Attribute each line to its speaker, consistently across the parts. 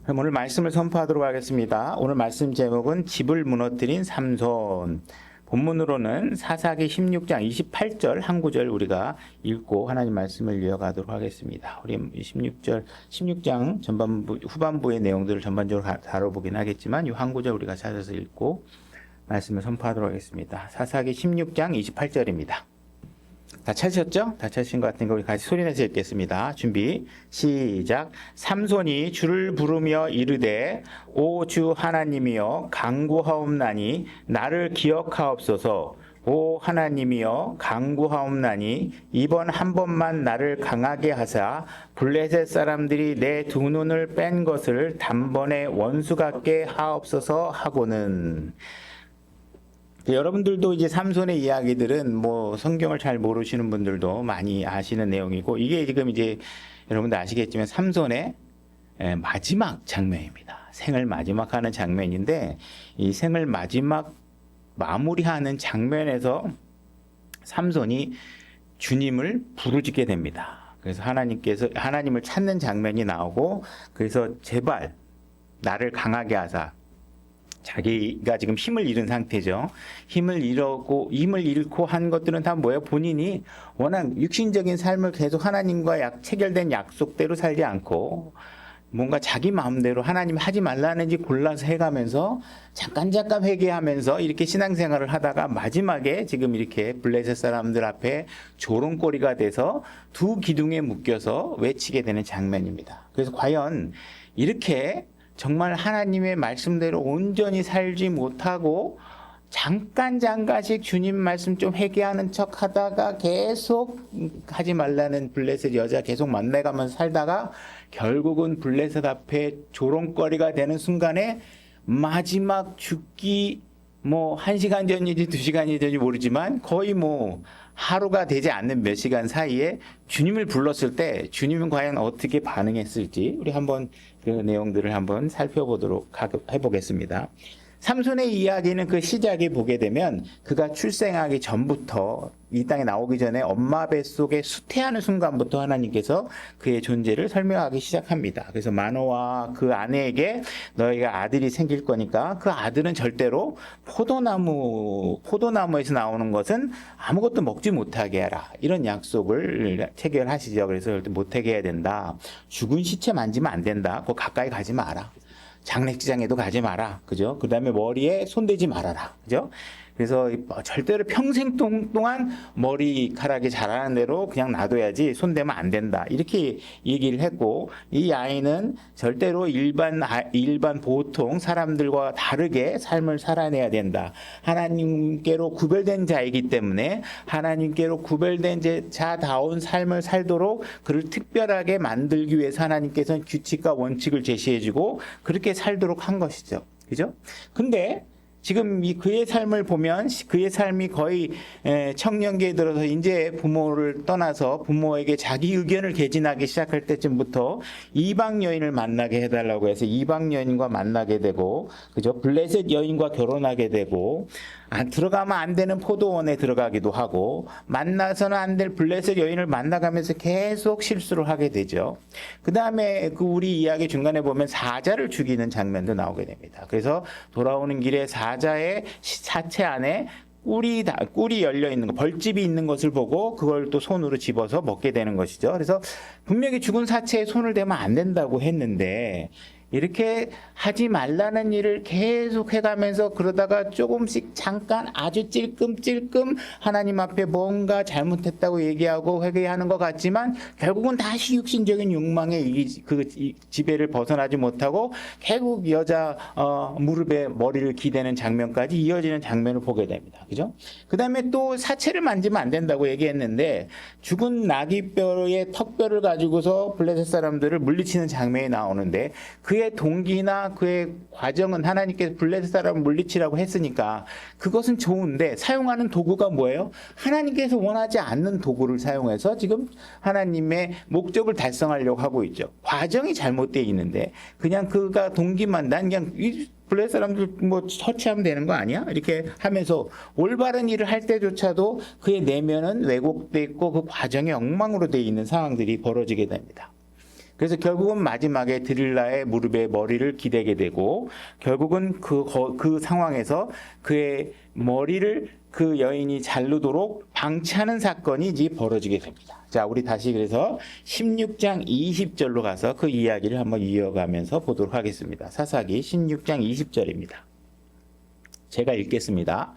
Speaker 1: 그럼 오늘 말씀을 선포하도록 하겠습니다. 오늘 말씀 제목은 집을 무너뜨린 삼손. 본문으로는 사사기 16장 28절 한 구절 우리가 읽고 하나님 말씀을 이어가도록 하겠습니다. 우리 16장 후반부의 내용들을 전반적으로 다뤄보긴 하겠지만 이 한 구절 우리가 찾아서 읽고 말씀을 선포하도록 하겠습니다. 사사기 16장 28절입니다. 다 찾으셨죠? 다 찾으신 것 같으니까 우리 같이 소리내서 읽겠습니다. 준비, 시작. 삼손이 주를 부르며 이르되 오 주 하나님이여 간구하옵나니 나를 기억하옵소서. 오 하나님이여 간구하옵나니 이번 한 번만 나를 강하게 하사 블레셋 사람들이 내 두 눈을 뺀 것을 단번에 원수 같게 하옵소서 하고는. 여러분들도 이제 삼손의 이야기들은 뭐 성경을 잘 모르시는 분들도 많이 아시는 내용이고, 이게 지금 이제 여러분들 아시겠지만 삼손의 마지막 장면입니다. 생을 마지막 하는 장면인데, 이 생을 마지막 마무리하는 장면에서 삼손이 주님을 부르짖게 됩니다. 그래서 하나님을 찾는 장면이 나오고, 그래서 제발 나를 강하게 하사, 자기가 지금 힘을 잃은 상태죠. 힘을 잃고 한 것들은 다 뭐예요? 본인이 워낙 육신적인 삶을 계속 하나님과 체결된 약속대로 살지 않고 뭔가 자기 마음대로 하나님이 하지 말라는지 골라서 해가면서 잠깐 회개하면서 이렇게 신앙생활을 하다가 마지막에 지금 이렇게 블레셋 사람들 앞에 조롱거리가 돼서 두 기둥에 묶여서 외치게 되는 장면입니다. 그래서 과연 이렇게 정말 하나님의 말씀대로 온전히 살지 못하고 잠깐씩 주님 말씀 좀 회개하는 척 하다가 계속 하지 말라는 블레셋 여자 계속 만나가면서 살다가 결국은 블레셋 앞에 조롱거리가 되는 순간에 마지막 죽기 1시간 전인지 2시간이 전인지 모르지만 거의 하루가 되지 않는 몇 시간 사이에 주님을 불렀을 때 주님은 과연 어떻게 반응했을지 우리 한번 그 내용들을 한번 살펴보도록 해보겠습니다. 삼손의 이야기는 그 시작에 보게 되면 그가 출생하기 전부터 이 땅에 나오기 전에 엄마 뱃속에 수태하는 순간부터 하나님께서 그의 존재를 설명하기 시작합니다. 그래서 마노아와 그 아내에게 너희가 아들이 생길 거니까 그 아들은 절대로 포도나무에서 나오는 것은 아무것도 먹지 못하게 해라. 이런 약속을 체결하시죠. 그래서 절대 못하게 해야 된다. 죽은 시체 만지면 안 된다. 그거 가까이 가지 마라. 장례식장에도 가지 마라. 그죠? 그 다음에 머리에 손대지 말아라. 그죠? 그래서 절대로 평생 동안 머리카락이 자라는 대로 그냥 놔둬야지 손대면 안 된다. 이렇게 얘기를 했고, 이 아이는 절대로 일반 보통 사람들과 다르게 삶을 살아내야 된다. 하나님께로 구별된 자이기 때문에 하나님께로 구별된 자다운 삶을 살도록 그를 특별하게 만들기 위해서 하나님께서는 규칙과 원칙을 제시해주고 그렇게 살도록 한 것이죠. 그죠? 근데 지금 그의 삶을 보면 그의 삶이 거의 청년기에 들어서 이제 부모를 떠나서 부모에게 자기 의견을 개진하기 시작할 때쯤부터 이방 여인을 만나게 해달라고 해서 이방 여인과 만나게 되고, 그죠? 블레셋 여인과 결혼하게 되고, 들어가면 안 되는 포도원에 들어가기도 하고, 만나서는 안 될 블레셋 여인을 만나가면서 계속 실수를 하게 되죠. 그 다음에 우리 이야기 중간에 보면 사자를 죽이는 장면도 나오게 됩니다. 그래서 돌아오는 길에 사자의 사체 안에 꿀이 열려 있는 거, 벌집이 있는 것을 보고 그걸 또 손으로 집어서 먹게 되는 것이죠. 그래서 분명히 죽은 사체에 손을 대면 안 된다고 했는데, 이렇게 하지 말라는 일을 계속 해가면서 그러다가 조금씩 잠깐 아주 찔끔찔끔 하나님 앞에 뭔가 잘못했다고 얘기하고 회개하는 것 같지만 결국은 다시 육신적인 욕망의 지배를 벗어나지 못하고 결국 여자 무릎에 머리를 기대는 장면까지 이어지는 장면을 보게 됩니다. 그죠? 그 다음에 또 사체를 만지면 안 된다고 얘기했는데 죽은 나귀뼈의 턱뼈를 가지고서 블레셋 사람들을 물리치는 장면이 나오는데 그의 동기나 그의 과정은 하나님께서 블레셋 사람을 물리치라고 했으니까 그것은 좋은데 사용하는 도구가 뭐예요? 하나님께서 원하지 않는 도구를 사용해서 지금 하나님의 목적을 달성하려고 하고 있죠. 과정이 잘못되어 있는데 그냥 그가 동기만 난 그냥 블레셋 사람들 처치하면 되는 거 아니야? 이렇게 하면서 올바른 일을 할 때조차도 그의 내면은 왜곡되어 있고 그 과정이 엉망으로 되어 있는 상황들이 벌어지게 됩니다. 그래서 결국은 마지막에 드릴라의 무릎에 머리를 기대게 되고 결국은 그 상황에서 그의 머리를 그 여인이 자르도록 방치하는 사건이 이제 벌어지게 됩니다. 자, 우리 다시 그래서 16장 20절로 가서 그 이야기를 한번 이어가면서 보도록 하겠습니다. 사사기 16장 20절입니다. 제가 읽겠습니다.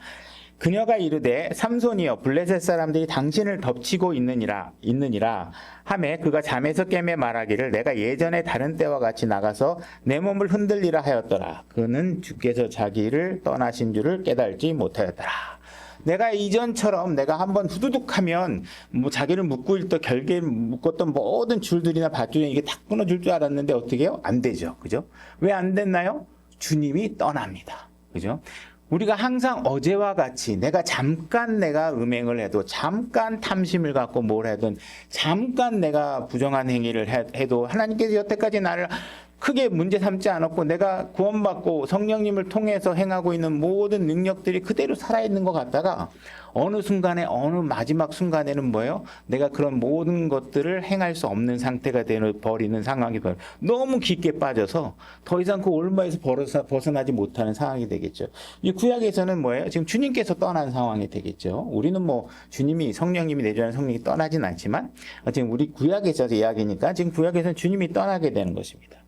Speaker 1: 그녀가 이르되 삼손이여 블레셋 사람들이 당신을 덮치고 있느니라 하매 그가 잠에서 깨매 말하기를 내가 예전에 다른 때와 같이 나가서 내 몸을 흔들리라 하였더라. 그는 주께서 자기를 떠나신 줄을 깨달지 못하였더라. 내가 이전처럼 내가 한번 후두둑하면 뭐 자기를 묶고 있던 결계를 묶었던 모든 줄들이나 밧줄이 이게 다 끊어질 줄 알았는데 어떻게 해요? 안 되죠. 그죠? 왜 안 됐나요? 주님이 떠납니다. 그죠? 우리가 항상 어제와 같이 내가 음행을 해도 잠깐 탐심을 갖고 뭘 해든 잠깐 내가 부정한 행위를 해도 하나님께서 여태까지 나를 크게 문제 삼지 않았고 내가 구원받고 성령님을 통해서 행하고 있는 모든 능력들이 그대로 살아있는 것 같다가 어느 순간에 어느 마지막 순간에는 뭐예요? 내가 그런 모든 것들을 행할 수 없는 상태가 버리는 상황이 너무 깊게 빠져서 더 이상 그 올무에서 벗어나지 못하는 상황이 되겠죠. 이 구약에서는 뭐예요? 지금 주님께서 떠난 상황이 되겠죠. 우리는 뭐 주님이 성령님이 내주하는 성령이 떠나진 않지만 지금 우리 구약에서 이야기니까 지금 구약에서는 주님이 떠나게 되는 것입니다.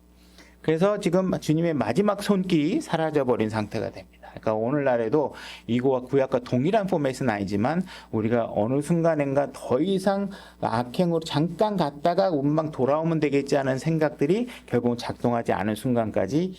Speaker 1: 그래서 지금 주님의 마지막 손길이 사라져버린 상태가 됩니다. 그러니까 오늘날에도 이거와 구약과 동일한 포맷은 아니지만 우리가 어느 순간인가 더 이상 악행으로 잠깐 갔다가 운방 돌아오면 되겠지 하는 생각들이 결국은 작동하지 않은 순간까지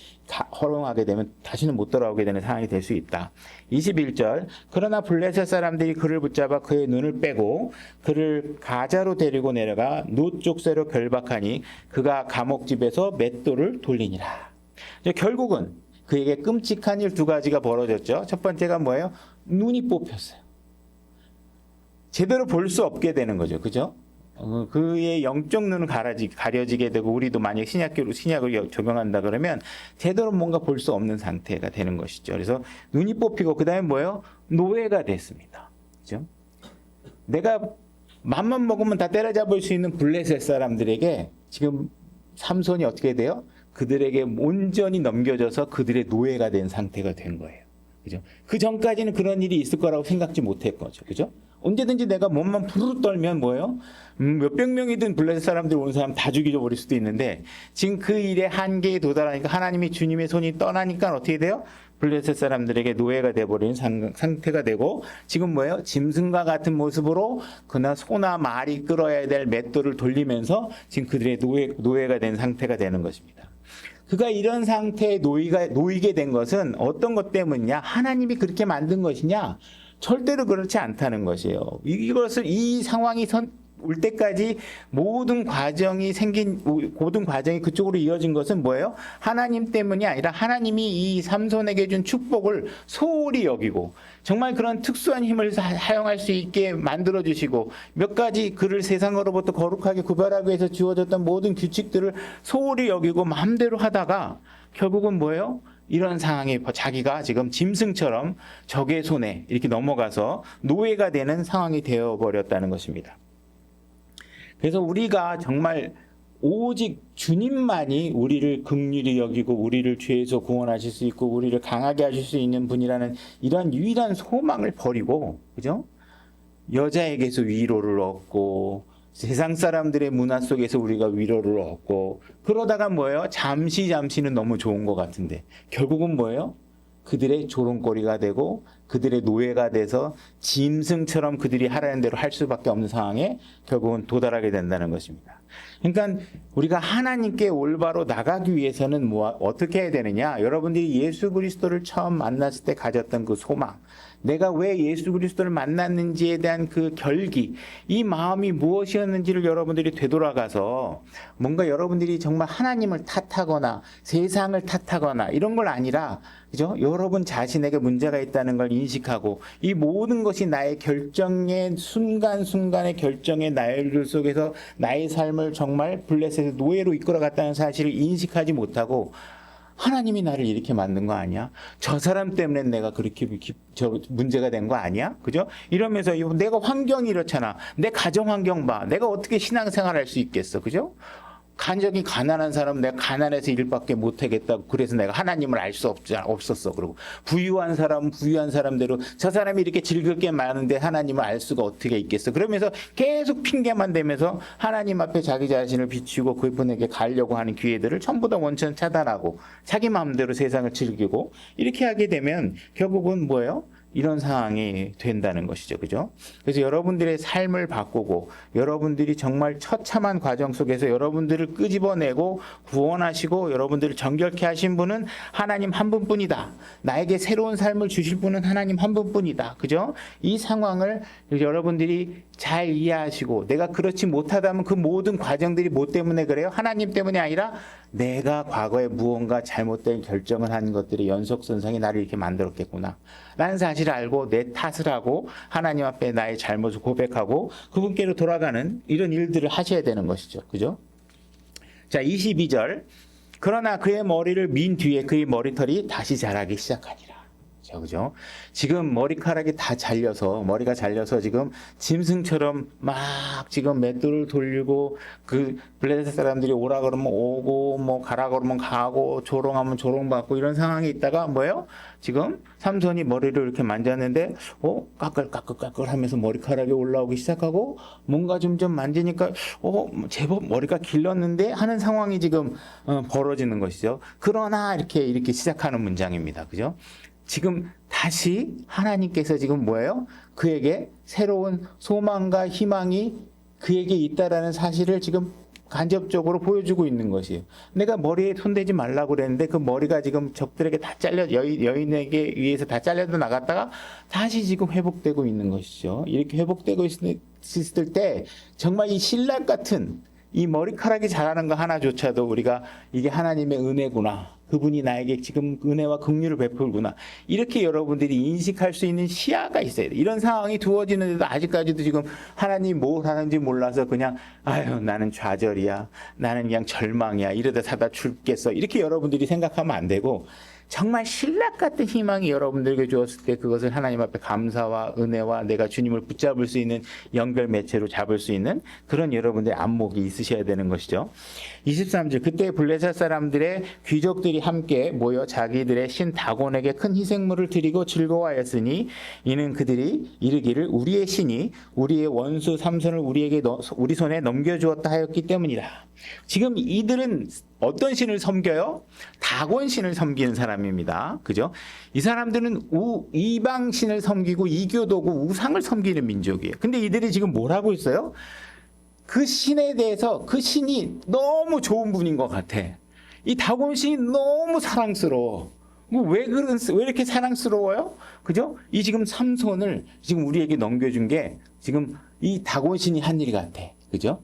Speaker 1: 허용하게 되면 다시는 못 돌아오게 되는 상황이 될 수 있다. 21절 그러나 블레셋 사람들이 그를 붙잡아 그의 눈을 빼고 그를 가자로 데리고 내려가 놋 족쇄로 결박하니 그가 감옥집에서 맷돌을 돌리니라. 결국은 그에게 끔찍한 일 두 가지가 벌어졌죠. 첫 번째가 뭐예요? 눈이 뽑혔어요. 제대로 볼 수 없게 되는 거죠. 그죠? 그의 영적 눈은 가려지게 되고 우리도 만약 신약을 적용한다 그러면 제대로 뭔가 볼 수 없는 상태가 되는 것이죠. 그래서 눈이 뽑히고 그 다음에 뭐예요? 노예가 됐습니다. 그죠? 내가 맘만 먹으면 다 때려잡을 수 있는 블레셋 사람들에게 지금 삼손이 어떻게 돼요? 그들에게 온전히 넘겨져서 그들의 노예가 된 상태가 된 거예요. 그죠? 그 전까지는 그런 일이 있을 거라고 생각지 못했 거죠. 그죠? 언제든지 내가 몸만 부르르 떨면 뭐예요? 몇백 명이든 블레셋 사람들 온 사람 다 죽여버릴 수도 있는데 지금 그 일의 한계에 도달하니까 하나님이 주님의 손이 떠나니까 어떻게 돼요? 블레셋 사람들에게 노예가 돼버리는 상태가 되고 지금 뭐예요? 짐승과 같은 모습으로 그나 소나 말이 끌어야 될 맷돌을 돌리면서 지금 그들의 노예가 된 상태가 되는 것입니다. 그가 이런 상태에 놓이게 된 것은 어떤 것 때문이냐? 하나님이 그렇게 만든 것이냐? 절대로 그렇지 않다는 것이에요. 이 상황이 올 때까지 모든 과정이 그쪽으로 이어진 것은 뭐예요? 하나님 때문이 아니라 하나님이 이 삼손에게 준 축복을 소홀히 여기고 정말 그런 특수한 힘을 사용할 수 있게 만들어 주시고 몇 가지 그를 세상으로부터 거룩하게 구별하기 위해서 주어졌던 모든 규칙들을 소홀히 여기고 마음대로 하다가 결국은 뭐예요? 이런 상황에 자기가 지금 짐승처럼 적의 손에 이렇게 넘어가서 노예가 되는 상황이 되어버렸다는 것입니다. 그래서 우리가 정말 오직 주님만이 우리를 긍휼히 여기고 우리를 죄에서 구원하실 수 있고 우리를 강하게 하실 수 있는 분이라는 이런 유일한 소망을 버리고, 그죠? 여자에게서 위로를 얻고 세상 사람들의 문화 속에서 우리가 위로를 얻고 그러다가 뭐예요? 잠시는 너무 좋은 것 같은데 결국은 뭐예요? 그들의 조롱거리가 되고 그들의 노예가 돼서 짐승처럼 그들이 하라는 대로 할 수밖에 없는 상황에 결국은 도달하게 된다는 것입니다. 그러니까 우리가 하나님께 올바로 나가기 위해서는 어떻게 해야 되느냐? 여러분들이 예수 그리스도를 처음 만났을 때 가졌던 그 소망, 내가 왜 예수 그리스도를 만났는지에 대한 그 결기, 이 마음이 무엇이었는지를 여러분들이 되돌아가서 뭔가 여러분들이 정말 하나님을 탓하거나 세상을 탓하거나 이런 걸 아니라, 그죠? 여러분 자신에게 문제가 있다는 걸 인식하고 이 모든 것이 나의 결정의 순간순간의 결정의 나열 속에서 나의 삶을 정말 블레셋의 노예로 이끌어갔다는 사실을 인식하지 못하고 하나님이 나를 이렇게 만든 거 아니야? 저 사람 때문에 내가 그렇게 문제가 된 거 아니야? 그죠? 이러면서 내가 환경이 이렇잖아. 내 가정 환경 봐. 내가 어떻게 신앙생활 할 수 있겠어? 그죠? 간적이 가난한 사람 내가 가난해서 일밖에 못하겠다고 그래서 내가 하나님을 알 수 없었어. 그리고 부유한 사람은 부유한 사람대로 저 사람이 이렇게 즐겁게 많은데 하나님을 알 수가 어떻게 있겠어. 그러면서 계속 핑계만 대면서 하나님 앞에 자기 자신을 비추고 그분에게 가려고 하는 기회들을 전부 다 원천 차단하고 자기 마음대로 세상을 즐기고 이렇게 하게 되면 결국은 뭐예요? 이런 상황이 된다는 것이죠. 그죠? 그래서 여러분들의 삶을 바꾸고 여러분들이 정말 처참한 과정 속에서 여러분들을 끄집어내고 구원하시고 여러분들을 정결케 하신 분은 하나님 한 분뿐이다. 나에게 새로운 삶을 주실 분은 하나님 한 분뿐이다. 그죠? 이 상황을 여러분들이 잘 이해하시고 내가 그렇지 못하다면 그 모든 과정들이 뭐 때문에 그래요? 하나님 때문이 아니라 내가 과거에 무언가 잘못된 결정을 한 것들이 연속선상이 나를 이렇게 만들었겠구나 라는 사실을 알고 내 탓을 하고 하나님 앞에 나의 잘못을 고백하고 그분께로 돌아가는 이런 일들을 하셔야 되는 것이죠. 그죠? 자, 22절. 그러나 그의 머리를 민 뒤에 그의 머리털이 다시 자라기 시작하니라. 그죠? 지금 머리카락이 다 잘려서 머리가 잘려서 지금 짐승처럼 막 지금 맷돌을 돌리고 그 블레셋 사람들이 오라 그러면 오고 뭐 가라 그러면 가고 조롱하면 조롱받고 이런 상황에 있다가 뭐예요? 지금 삼손이 머리를 이렇게 만졌는데 까끌까끌까끌 하면서 머리카락이 올라오기 시작하고 뭔가 좀 만지니까 제법 머리가 길렀는데 하는 상황이 지금 벌어지는 것이죠. 그러나 이렇게 시작하는 문장입니다. 그죠? 지금 다시 하나님께서 지금 뭐예요? 그에게 새로운 소망과 희망이 그에게 있다라는 사실을 지금 간접적으로 보여주고 있는 것이에요. 내가 머리에 손대지 말라고 그랬는데 그 머리가 지금 적들에게 다 잘려 여인에게 의해서 다 잘려도 나갔다가 다시 지금 회복되고 있는 것이죠. 이렇게 회복되고 있을 때 정말 이 신락 같은 이 머리카락이 자라는 거 하나조차도 우리가 이게 하나님의 은혜구나. 그분이 나에게 지금 은혜와 긍휼을 베풀구나. 이렇게 여러분들이 인식할 수 있는 시야가 있어야 돼. 이런 상황이 두어지는데도 아직까지도 지금 하나님이 뭘 하는지 몰라서 그냥 아유 나는 좌절이야. 나는 그냥 절망이야. 이러다 사다 죽겠어. 이렇게 여러분들이 생각하면 안 되고 정말 신락 같은 희망이 여러분들에게 주었을 때 그것을 하나님 앞에 감사와 은혜와 내가 주님을 붙잡을 수 있는 연결 매체로 잡을 수 있는 그런 여러분들의 안목이 있으셔야 되는 것이죠. 23절 그때 블레셋 사람들의 귀족들이 함께 모여 자기들의 신 다곤에게 큰 희생물을 드리고 즐거워하였으니 이는 그들이 이르기를 우리의 신이 우리의 원수 삼손을 우리 손에 넘겨주었다 하였기 때문이라. 지금 이들은 어떤 신을 섬겨요? 다곤 신을 섬기는 사람입니다. 그죠? 이 사람들은 이방 신을 섬기고 이교도고 우상을 섬기는 민족이에요. 근데 이들이 지금 뭘 하고 있어요? 그 신에 대해서 그 신이 너무 좋은 분인 것 같아. 이 다곤 신이 너무 사랑스러워. 왜 이렇게 사랑스러워요? 그죠? 이 지금 삼손을 지금 우리에게 넘겨준 게 지금 이 다곤 신이 한 일 같아. 그죠?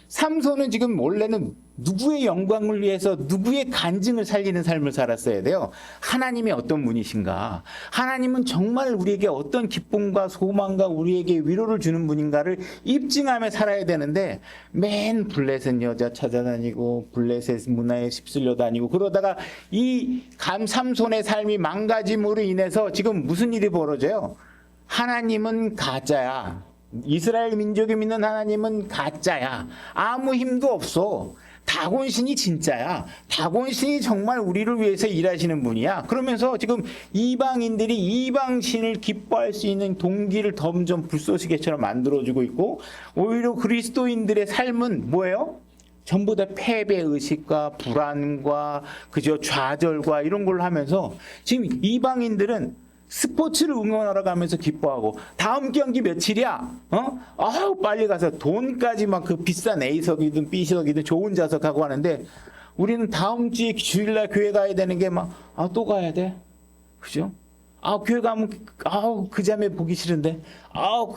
Speaker 1: 삼손은 지금 원래는 누구의 영광을 위해서 누구의 간증을 살리는 삶을 살았어야 돼요. 하나님이 어떤 분이신가? 하나님은 정말 우리에게 어떤 기쁨과 소망과 우리에게 위로를 주는 분인가를 입증하며 살아야 되는데 맨 블레셋 여자 찾아다니고 블레셋 문화에 휩쓸려 다니고 그러다가 이 삼손의 삶이 망가짐으로 인해서 지금 무슨 일이 벌어져요? 하나님은 가짜야. 이스라엘 민족이 믿는 하나님은 가짜야. 아무 힘도 없어. 다곤신이 진짜야. 다곤신이 정말 우리를 위해서 일하시는 분이야. 그러면서 지금 이방인들이 이방신을 기뻐할 수 있는 동기를 점점 불쏘시개처럼 만들어주고 있고 오히려 그리스도인들의 삶은 뭐예요? 전부 다 패배의식과 불안과 그저 좌절과 이런 걸로 하면서 지금 이방인들은 스포츠를 응원하러 가면서 기뻐하고 다음 경기 며칠이야? 빨리 가서 돈까지 막 그 비싼 A석이든 B석이든 좋은 좌석하고 하는데 우리는 다음 주에 주일날 교회 가야 되는 게 막 또 가야 돼. 그죠? 교회 가면 그 자매 보기 싫은데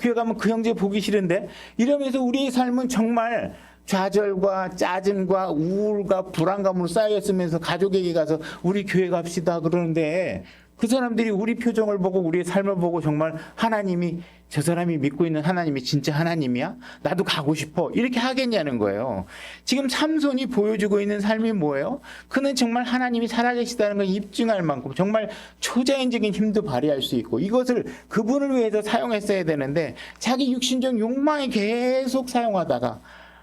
Speaker 1: 교회 가면 그 형제 보기 싫은데 이러면서 우리의 삶은 정말 좌절과 짜증과 우울과 불안감으로 쌓였으면서 가족에게 가서 우리 교회 갑시다 그러는데 그 사람들이 우리 표정을 보고 우리의 삶을 보고 정말 하나님이 저 사람이 믿고 있는 하나님이 진짜 하나님이야? 나도 가고 싶어. 이렇게 하겠냐는 거예요. 지금 삼손이 보여주고 있는 삶이 뭐예요? 그는 정말 하나님이 살아계시다는 걸 입증할 만큼 정말 초자연적인 힘도 발휘할 수 있고 이것을 그분을 위해서 사용했어야 되는데 자기 육신적 욕망에 계속 사용하다가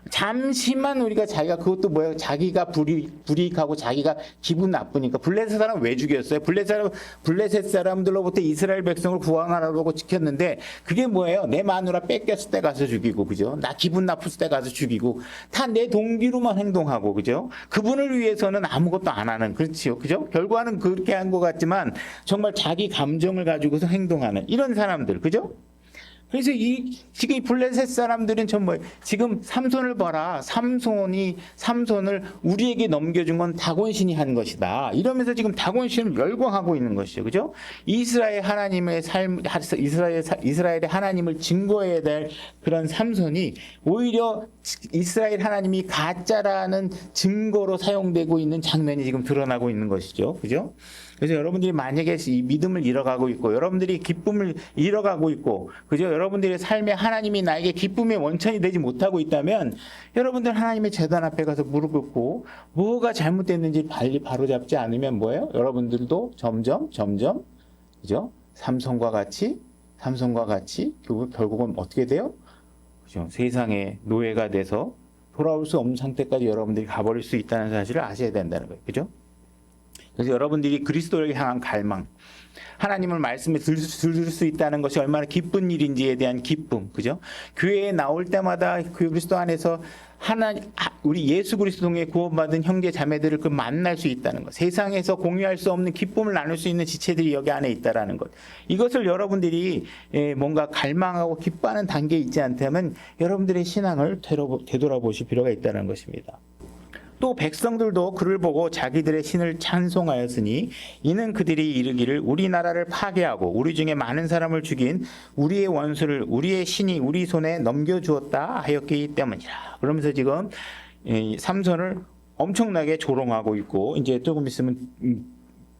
Speaker 1: 잠시만 우리가 자기가 그것도 뭐예요? 자기가 불이익하고 자기가 기분 나쁘니까 블레셋 사람 왜 죽였어요? 블레셋 사람들로부터 이스라엘 백성을 구원하라고 지켰는데 그게 뭐예요? 내 마누라 뺏겼을 때 가서 죽이고 그죠? 나 기분 나빴을 때 가서 죽이고 다 내 동기로만 행동하고 그죠? 그분을 위해서는 아무것도 안 하는 그렇지요, 그죠? 결과는 그렇게 한 것 같지만 정말 자기 감정을 가지고서 행동하는 이런 사람들 그죠? 그래서 지금 이 블레셋 사람들은 전부 지금 삼손을 봐라. 삼손을 우리에게 넘겨준 건 다곤신이 한 것이다. 이러면서 지금 다곤신을 열광하고 있는 것이죠. 그죠? 이스라엘 하나님의 이스라엘의 하나님을 증거해야 될 그런 삼손이 오히려 이스라엘 하나님이 가짜라는 증거로 사용되고 있는 장면이 지금 드러나고 있는 것이죠. 그죠? 그래서 여러분들이 만약에 이 믿음을 잃어가고 있고 여러분들이 기쁨을 잃어가고 있고 그죠? 여러분들의 삶에 하나님이 나에게 기쁨의 원천이 되지 못하고 있다면 여러분들 하나님의 재단 앞에 가서 무릎 꿇고 뭐가 잘못됐는지 바로잡지 않으면 뭐예요? 여러분들도 점점 그죠? 삼손과 같이 결국은 어떻게 돼요? 그죠? 세상의 노예가 돼서 돌아올 수 없는 상태까지 여러분들이 가버릴 수 있다는 사실을 아셔야 된다는 거예요. 그죠? 그래서 여러분들이 그리스도를 향한 갈망, 하나님을 말씀에 들을 수 있다는 것이 얼마나 기쁜 일인지에 대한 기쁨, 그죠? 교회에 나올 때마다 그리스도 안에서 우리 예수 그리스도 통해 구원받은 형제 자매들을 만날 수 있다는 것, 세상에서 공유할 수 없는 기쁨을 나눌 수 있는 지체들이 여기 안에 있다라는 것, 이것을 여러분들이 뭔가 갈망하고 기뻐하는 단계에 있지 않다면 여러분들의 신앙을 되돌아보실 필요가 있다는 것입니다. 또 백성들도 그를 보고 자기들의 신을 찬송하였으니 이는 그들이 이르기를 우리나라를 파괴하고 우리 중에 많은 사람을 죽인 우리의 원수를 우리의 신이 우리 손에 넘겨주었다 하였기 때문이라. 그러면서 지금 삼손을 엄청나게 조롱하고 있고 이제 조금 있으면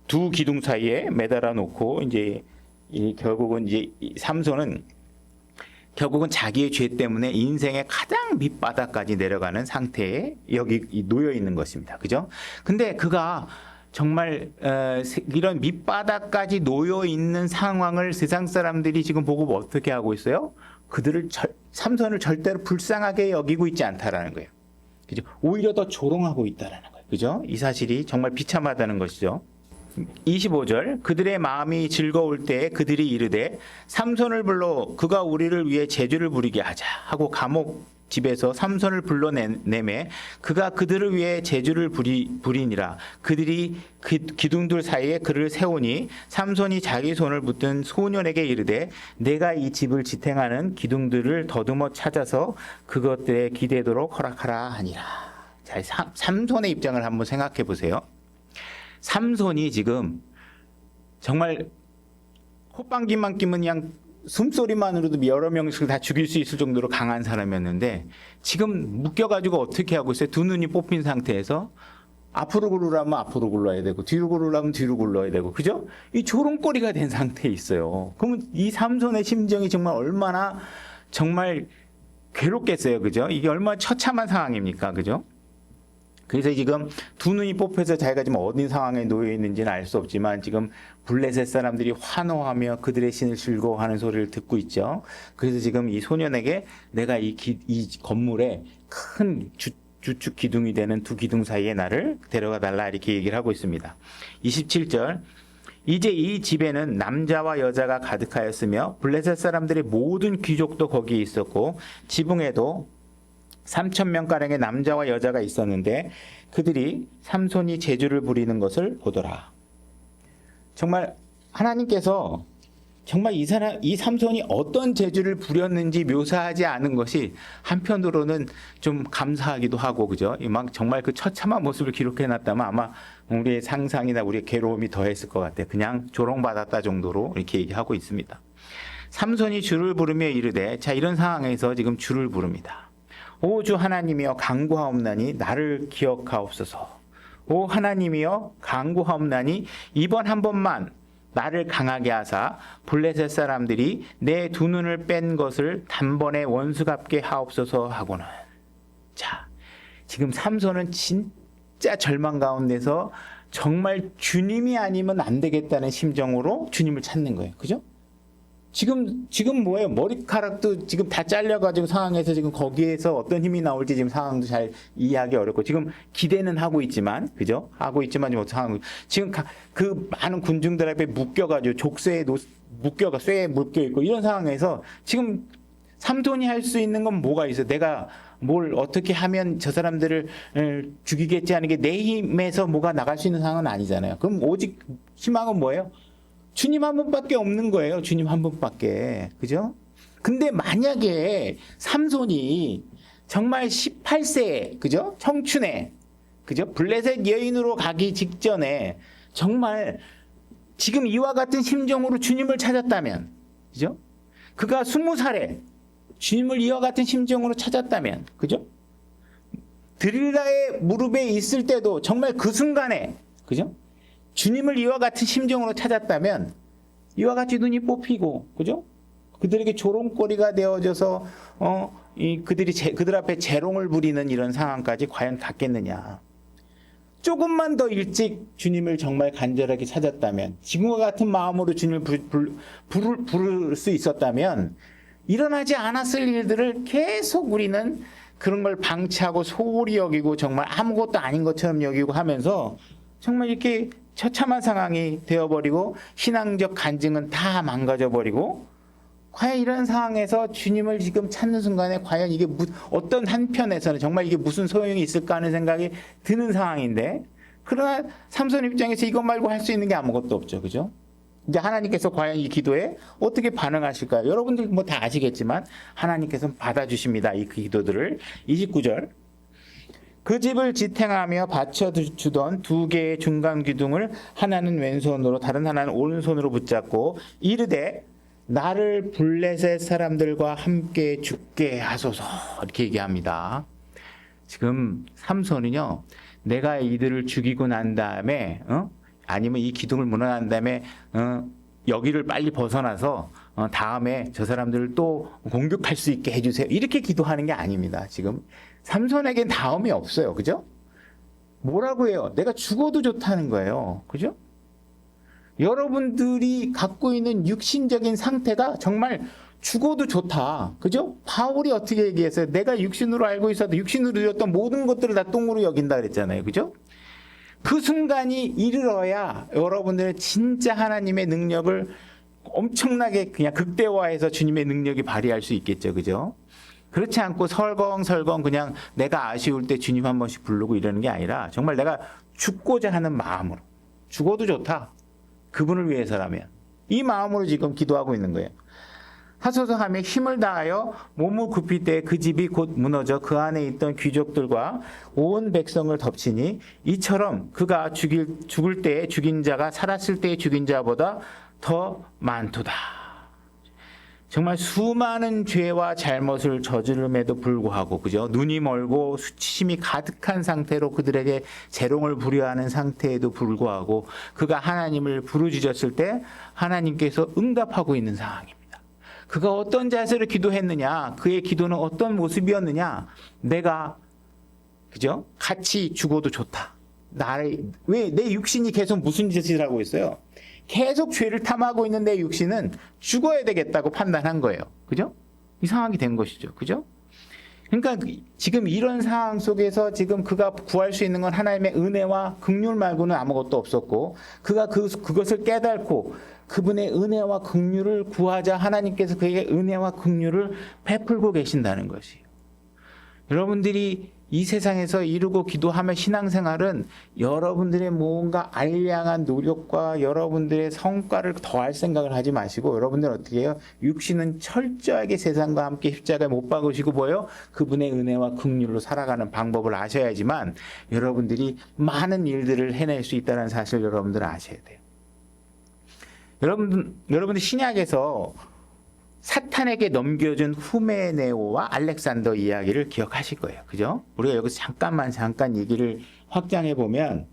Speaker 1: 두 기둥 사이에 매달아 놓고 이제 결국은 이제 삼손은 결국은 자기의 죄 때문에 인생의 가장 밑바닥까지 내려가는 상태에 여기 놓여 있는 것입니다. 그죠? 근데 그가 정말 이런 밑바닥까지 놓여 있는 상황을 세상 사람들이 지금 보고 어떻게 하고 있어요? 삼손을 절대로 불쌍하게 여기고 있지 않다라는 거예요. 그죠? 오히려 더 조롱하고 있다라는 거예요. 그죠? 이 사실이 정말 비참하다는 것이죠. 25절 그들의 마음이 즐거울 때에 그들이 이르되 삼손을 불러 그가 우리를 위해 제주를 부리게 하자 하고 감옥 집에서 삼손을 불러내매 그가 그들을 위해 제주를 부리니라. 그들이 기둥들 사이에 그를 세우니 삼손이 자기 손을 붙든 소년에게 이르되 내가 이 집을 지탱하는 기둥들을 더듬어 찾아서 그것들에 기대도록 허락하라 하니라. 자, 삼손의 입장을 한번 생각해 보세요. 삼손이 지금 정말 콧방귀만 끼면 그냥 숨소리만으로도 여러 명씩 다 죽일 수 있을 정도로 강한 사람이었는데 지금 묶여가지고 어떻게 하고 있어요? 두 눈이 뽑힌 상태에서 앞으로 굴러라면 앞으로 굴러야 되고 뒤로 굴러라면 뒤로 굴러야 되고 그죠? 이 조롱거리가 된 상태에 있어요. 그러면 이 삼손의 심정이 정말 얼마나 정말 괴롭겠어요. 그죠? 이게 얼마나 처참한 상황입니까? 그죠? 그래서 지금 두 눈이 뽑혀서 자기가 지금 어디 상황에 놓여 있는지는 알 수 없지만 지금 블레셋 사람들이 환호하며 그들의 신을 즐거워하는 소리를 듣고 있죠. 그래서 지금 이 소년에게 내가 이 건물에 큰 주축 기둥이 되는 두 기둥 사이에 나를 데려가 달라 이렇게 얘기를 하고 있습니다. 27절 이제 이 집에는 남자와 여자가 가득하였으며 블레셋 사람들의 모든 귀족도 거기에 있었고 지붕에도 3,000명가량의 남자와 여자가 있었는데 그들이 삼손이 제주를 부리는 것을 보더라. 정말 하나님께서 정말 이 삼손이 어떤 제주를 부렸는지 묘사하지 않은 것이 한편으로는 좀 감사하기도 하고 그죠? 막 정말 그 처참한 모습을 기록해 놨다면 아마 우리의 상상이나 우리의 괴로움이 더했을 것 같아요. 그냥 조롱받았다 정도로 이렇게 얘기하고 있습니다. 삼손이 주를 부르며 이르되 자 이런 상황에서 지금 주를 부릅니다. 오 주 하나님이여 간구하옵나니 나를 기억하옵소서. 오 하나님이여 간구하옵나니 이번 한 번만 나를 강하게 하사 블레셋 사람들이 내 두 눈을 뺀 것을 단번에 원수 갚게 하옵소서 하고는. 자, 지금 삼손은 진짜 절망 가운데서 정말 주님이 아니면 안 되겠다는 심정으로 주님을 찾는 거예요. 그죠? 지금 뭐예요? 머리카락도 지금 다 잘려가지고 상황에서 지금 거기에서 어떤 힘이 나올지 지금 상황도 잘 이해하기 어렵고 지금 기대는 하고 있지만 그죠? 하고 있지만 지금 상황 지금 그 많은 군중들 앞에 묶여가지고 족쇄에 묶여가 쇠에 묶여 있고 이런 상황에서 지금 삼손이 할 수 있는 건 뭐가 있어? 내가 뭘 어떻게 하면 저 사람들을 죽이겠지 하는 게 내 힘에서 뭐가 나갈 수 있는 상황은 아니잖아요. 그럼 오직 희망은 뭐예요? 주님 한 분밖에 없는 거예요. 주님 한 분밖에. 그죠? 근데 만약에 삼손이 정말 18세, 그죠? 청춘에, 그죠? 블레셋 여인으로 가기 직전에 정말 지금 이와 같은 심정으로 주님을 찾았다면, 그죠? 그가 20살에 주님을 이와 같은 심정으로 찾았다면, 그죠? 드릴라의 무릎에 있을 때도 정말 그 순간에, 그죠? 주님을 이와 같은 심정으로 찾았다면 이와 같이 눈이 뽑히고 그죠? 그들에게 조롱거리가 되어져서 그들 앞에 재롱을 부리는 이런 상황까지 과연 갔겠느냐? 조금만 더 일찍 주님을 정말 간절하게 찾았다면 지금과 같은 마음으로 주님을 부를 수 있었다면 일어나지 않았을 일들을 계속 우리는 그런 걸 방치하고 소홀히 여기고 정말 아무것도 아닌 것처럼 여기고 하면서 정말 이렇게 처참한 상황이 되어버리고 신앙적 간증은 다 망가져버리고 과연 이런 상황에서 주님을 지금 찾는 순간에 과연 이게 어떤 한편에서는 정말 이게 무슨 소용이 있을까 하는 생각이 드는 상황인데 그러나 삼손 입장에서 이것 말고 할 수 있는 게 아무것도 없죠. 그죠? 이제 하나님께서 과연 이 기도에 어떻게 반응하실까요? 여러분들 뭐 다 아시겠지만 하나님께서 받아주십니다. 이 기도들을 29절 그 집을 지탱하며 받쳐주던 두 개의 중간 기둥을 하나는 왼손으로 다른 하나는 오른손으로 붙잡고 이르되 나를 블레셋 사람들과 함께 죽게 하소서 이렇게 얘기합니다. 지금 삼손은요 내가 이들을 죽이고 난 다음에 아니면 이 기둥을 무너난 다음에 여기를 빨리 벗어나서 다음에 저 사람들을 또 공격할 수 있게 해주세요. 이렇게 기도하는 게 아닙니다. 지금 삼손에겐 다음이 없어요. 그죠? 뭐라고 해요? 내가 죽어도 좋다는 거예요. 그죠? 여러분들이 갖고 있는 육신적인 상태가 정말 죽어도 좋다. 그죠? 바울이 어떻게 얘기했어요? 내가 육신으로 알고 있어도 육신으로 누렸던 모든 것들을 다 똥으로 여긴다 그랬잖아요. 그죠? 그 순간이 이르러야 여러분들은 진짜 하나님의 능력을 엄청나게 그냥 극대화해서 주님의 능력이 발휘할 수 있겠죠. 그죠? 그렇지 않고 설렁설렁 그냥 내가 아쉬울 때 주님 한 번씩 부르고 이러는 게 아니라 정말 내가 죽고자 하는 마음으로 죽어도 좋다. 그분을 위해서라면 이 마음으로 지금 기도하고 있는 거예요. 하소서 하며 힘을 다하여 몸을 굽힐 때 그 집이 곧 무너져 그 안에 있던 귀족들과 온 백성을 덮치니 이처럼 그가 죽을 때에 죽인 자가 살았을 때에 죽인 자보다 더 많도다. 정말 수많은 죄와 잘못을 저지름에도 불구하고 그죠? 눈이 멀고 수치심이 가득한 상태로 그들에게 재롱을 부려하는 상태에도 불구하고 그가 하나님을 부르짖었을 때 하나님께서 응답하고 있는 상황입니다. 그가 어떤 자세로 기도했느냐? 그의 기도는 어떤 모습이었느냐? 내가 그죠? 같이 죽어도 좋다. 왜 내 육신이 계속 무슨 짓을 하고 있어요? 계속 죄를 탐하고 있는 내 육신은 죽어야 되겠다고 판단한 거예요. 그죠? 이 상황이 된 것이죠. 그죠? 그러니까 지금 이런 상황 속에서 지금 그가 구할 수 있는 건 하나님의 은혜와 긍휼 말고는 아무것도 없었고 그가 그것을 깨닫고 그분의 은혜와 긍휼을 구하자 하나님께서 그에게 은혜와 긍휼을 베풀고 계신다는 것이에요. 여러분들이 이 세상에서 이루고 기도하며 신앙생활은 여러분들의 뭔가 알량한 노력과 여러분들의 성과를 더할 생각을 하지 마시고 여러분들은 어떻게 해요? 육신은 철저하게 세상과 함께 십자가에 못 박으시고 뭐요? 그분의 은혜와 긍휼로 살아가는 방법을 아셔야지만 여러분들이 많은 일들을 해낼 수 있다는 사실을 여러분들은 아셔야 돼요. 여러분들 신약에서 사탄에게 넘겨준 후메네오와 알렉산더 이야기를 기억하실 거예요. 그죠? 우리가 여기서 잠깐 얘기를 확장해 보면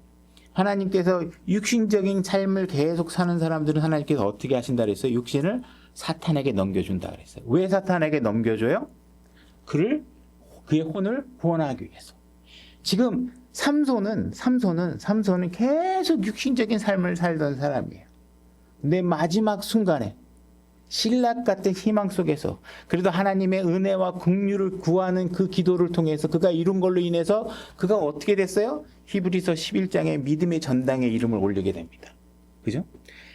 Speaker 1: 하나님께서 육신적인 삶을 계속 사는 사람들은 하나님께서 어떻게 하신다 그랬어요? 육신을 사탄에게 넘겨준다 그랬어요. 왜 사탄에게 넘겨줘요? 그의 혼을 구원하기 위해서. 지금 삼손은 계속 육신적인 삶을 살던 사람이에요. 근데 마지막 순간에 신락 같은 희망 속에서 그래도 하나님의 은혜와 긍휼을 구하는 그 기도를 통해서 그가 이룬 걸로 인해서 그가 어떻게 됐어요? 히브리서 11장에 믿음의 전당에 이름을 올리게 됩니다. 그죠?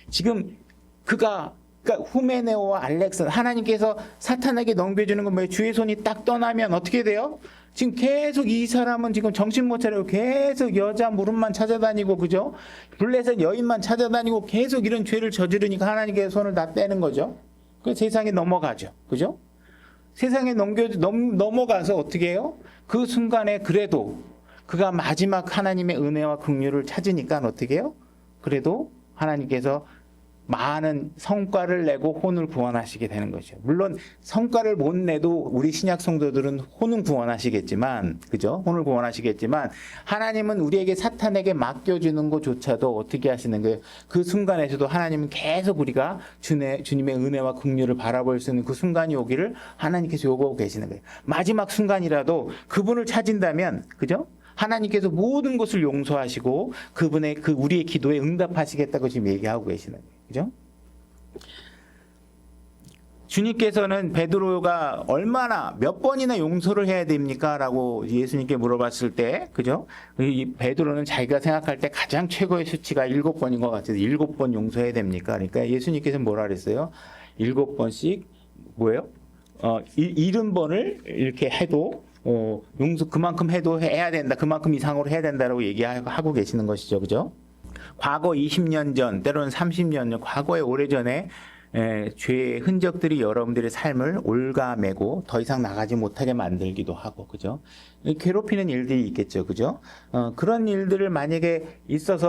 Speaker 1: 지금 그러니까 후메네오와 알렉산 하나님께서 사탄에게 넘겨주는 건 뭐예요? 주의 손이 딱 떠나면 어떻게 돼요? 지금 계속 이 사람은 지금 정신 못 차리고 계속 여자 무릎만 찾아다니고 그죠? 블레셋 여인만 찾아다니고 계속 이런 죄를 저지르니까 하나님께서 손을 다 떼는 거죠. 그 세상에 넘어가죠. 그죠? 세상에 넘어가서 어떻게 해요? 그 순간에 그래도 그가 마지막 하나님의 은혜와 긍휼을 찾으니까 어떻게 해요? 그래도 하나님께서 많은 성과를 내고 혼을 구원하시게 되는 거죠. 물론 성과를 못 내도 우리 신약 성도들은 혼은 구원하시겠지만, 그죠? 혼을 구원하시겠지만 하나님은 우리에게 사탄에게 맡겨주는 것조차도 어떻게 하시는 거예요? 그 순간에서도 하나님은 계속 우리가 주님의 은혜와 긍휼을 바라볼 수 있는 그 순간이 오기를 하나님께서 요구하고 계시는 거예요. 마지막 순간이라도 그분을 찾은다면, 그죠? 하나님께서 모든 것을 용서하시고 그분의 우리의 기도에 응답하시겠다고 지금 얘기하고 계시는 거예요. 그죠? 주님께서는 베드로가 얼마나 몇 번이나 용서를 해야 됩니까? 라고 예수님께 물어봤을 때, 그죠? 이 베드로는 자기가 생각할 때 가장 최고의 수치가 7번인 것 같아서 7번 용서해야 됩니까? 그러니까 예수님께서 뭐라 그랬어요? 7번씩 뭐예요? 70번을 이렇게 해도 용서 그만큼 해도 해야 된다. 그만큼 이상으로 해야 된다라고 얘기하고 계시는 것이죠. 그죠? 과거 20년 전, 때로는 30년 전, 과거의 오래전에 죄의 흔적들이 여러분들의 삶을 올가매고 더 이상 나가지 못하게 만들기도 하고, 그죠? 괴롭히는 일들이 있겠죠. 그죠? 그런 일들을 만약에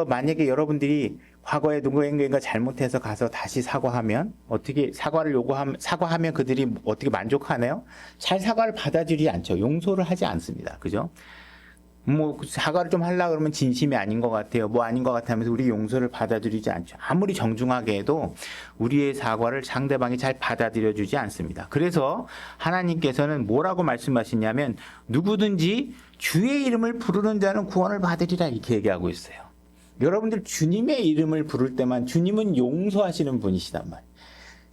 Speaker 1: 만약에 여러분들이 과거에 누구에게가 잘못해서 가서 다시 사과하면 어떻게 사과하면 그들이 어떻게 만족하나요? 잘 사과를 받아들이지 않죠. 용서를 하지 않습니다. 그죠? 뭐 사과를 좀 하려고 그러면 진심이 아닌 것 같아요. 뭐 아닌 것 같아면서 우리 용서를 받아들이지 않죠. 아무리 정중하게 해도 우리의 사과를 상대방이 잘 받아들여 주지 않습니다. 그래서 하나님께서는 뭐라고 말씀하시냐면 누구든지 주의 이름을 부르는 자는 구원을 받으리라 이렇게 얘기하고 있어요. 여러분들 주님의 이름을 부를 때만 주님은 용서하시는 분이시단 말이에요.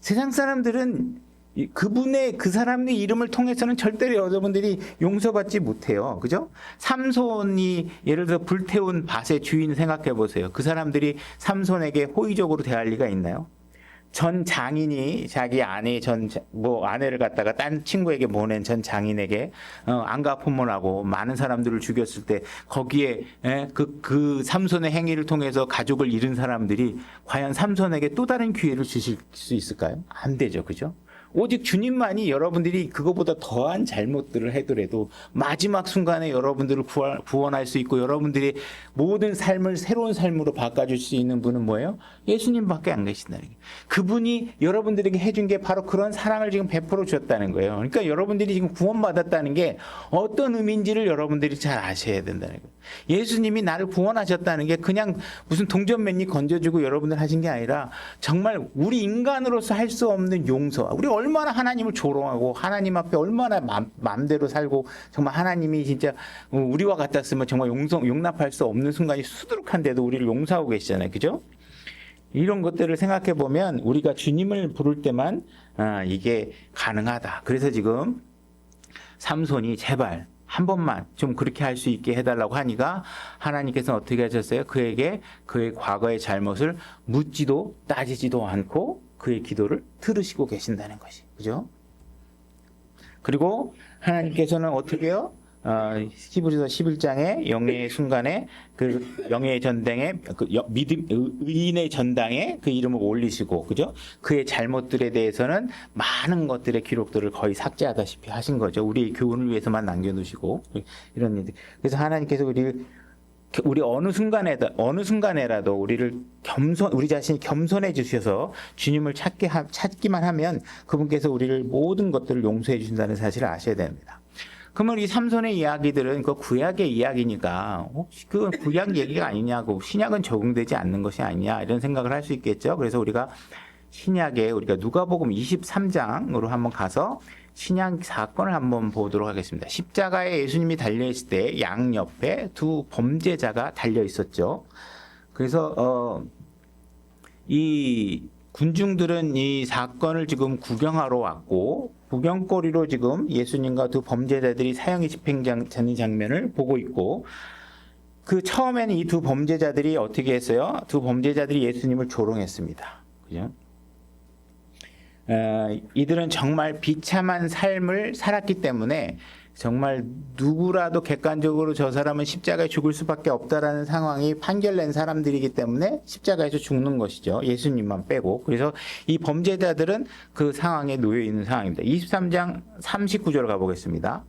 Speaker 1: 세상 사람들은 그 사람의 이름을 통해서는 절대로 여러분들이 용서받지 못해요. 그죠? 삼손이 예를 들어 불태운 밭의 주인 생각해 보세요. 그 사람들이 삼손에게 호의적으로 대할 리가 있나요? 전 장인이 자기 아내를 갖다가 딴 친구에게 보낸 전 장인에게 안가 포문하고 많은 사람들을 죽였을 때 거기에 그 삼손의 행위를 통해서 가족을 잃은 사람들이 과연 삼손에게 또 다른 기회를 주실 수 있을까요? 안 되죠. 그죠? 오직 주님만이 여러분들이 그거보다 더한 잘못들을 하더라도 마지막 순간에 여러분들을 구원할 수 있고 여러분들이 모든 삶을 새로운 삶으로 바꿔줄 수 있는 분은 뭐예요? 예수님밖에 안 계신다는 거예요. 그분이 여러분들에게 해준 게 바로 그런 사랑을 지금 베풀어 주셨다는 거예요. 그러니까 여러분들이 지금 구원받았다는 게 어떤 의미인지를 여러분들이 잘 아셔야 된다는 거예요. 예수님이 나를 구원하셨다는 게 그냥 무슨 동전맨이 건져주고 여러분들 하신 게 아니라 정말 우리 인간으로서 할 수 없는 용서, 우리 얼마나 하나님을 조롱하고 하나님 앞에 얼마나 마음대로 살고 정말 하나님이 진짜 우리와 같았으면 정말 용납할 수 없는 순간이 수두룩한데도 우리를 용서하고 계시잖아요. 그죠? 이런 것들을 생각해 보면 우리가 주님을 부를 때만 이게 가능하다. 그래서 지금 삼손이 제발 한 번만 좀 그렇게 할 수 있게 해달라고 하니까 하나님께서는 어떻게 하셨어요? 그에게 그의 과거의 잘못을 묻지도 따지지도 않고 그의 기도를 들으시고 계신다는 것이. 그죠? 그리고 하나님께서는 어떻게 해요? 히브리서 11장의 영예의 순간에 그 영예의 전당에 의인의 전당에 그 이름을 올리시고, 그죠? 그의 잘못들에 대해서는 많은 것들의 기록들을 거의 삭제하다시피 하신 거죠. 우리의 교훈을 위해서만 남겨두시고 이런 일들. 그래서 하나님께서 우리 어느 순간에라도 우리 자신이 겸손해 주셔서 주님을 찾기만 하면 그분께서 우리를 모든 것들을 용서해 주신다는 사실을 아셔야 됩니다. 그러면 이 삼손의 이야기들은 그 구약의 이야기니까 혹시 그 구약 얘기가 아니냐고, 신약은 적용되지 않는 것이 아니냐 이런 생각을 할 수 있겠죠. 그래서 우리가 우리가 누가복음 23장으로 한번 가서 신약 사건을 한번 보도록 하겠습니다. 십자가에 예수님이 달려있을 때 양옆에 두 범죄자가 달려 있었죠. 그래서 이 군중들은 이 사건을 지금 구경하러 왔고 구경거리로 지금 예수님과 두 범죄자들이 사형의 집행하는 장면을 보고 있고 그 처음에는 이 두 범죄자들이 어떻게 했어요? 두 범죄자들이 예수님을 조롱했습니다. 그죠? 이들은 정말 비참한 삶을 살았기 때문에 정말 누구라도 객관적으로 저 사람은 십자가에 죽을 수밖에 없다라는 상황이 판결낸 사람들이기 때문에 십자가에서 죽는 것이죠. 예수님만 빼고. 그래서 이 범죄자들은 그 상황에 놓여 있는 상황입니다. 23장 39절 가보겠습니다.